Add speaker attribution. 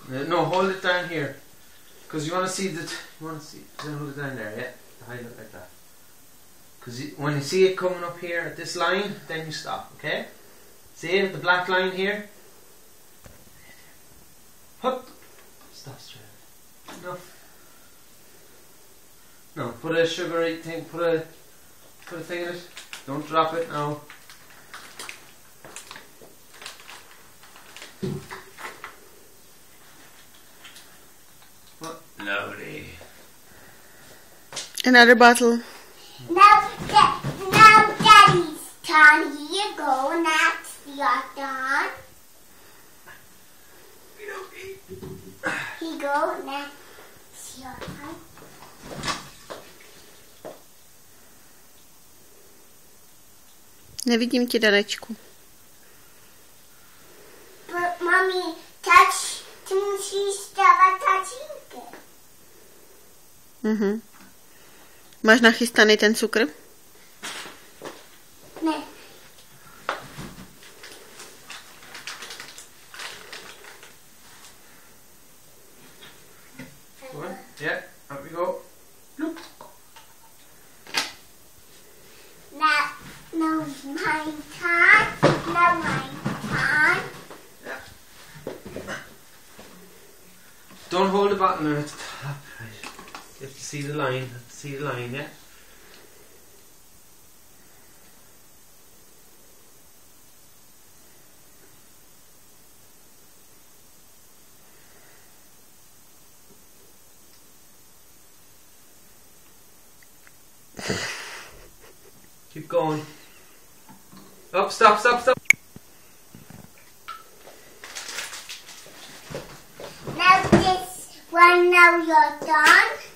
Speaker 1: No, hold it down here. Because you want to see that. You want to see. Then hold it down there, yeah? Hide it like that. Because when you see it coming up here at this line, then you stop, okay? See it, the black line here? Hup! Stop straight. Enough. No, put a sugary thing, put a thing in it. Don't drop it now. What? Lovely.
Speaker 2: Another bottle.
Speaker 3: Now Daddy's turn. Here you go. Next, your turn. Here you go. Next, your turn.
Speaker 2: Nevidím tě, Darečku.
Speaker 3: But Mommy, ty musíš dávat tatínky.
Speaker 2: Máš nachystaný ten cukr?
Speaker 3: Ne.
Speaker 1: One. Yeah, up we go. Look.
Speaker 3: Now my turn. Now my turn.
Speaker 1: Yeah. Don't hold the button at the top. Right. You have to see the line. See the line, yeah? Keep going. Up, stop.
Speaker 3: Now this one, now you're done.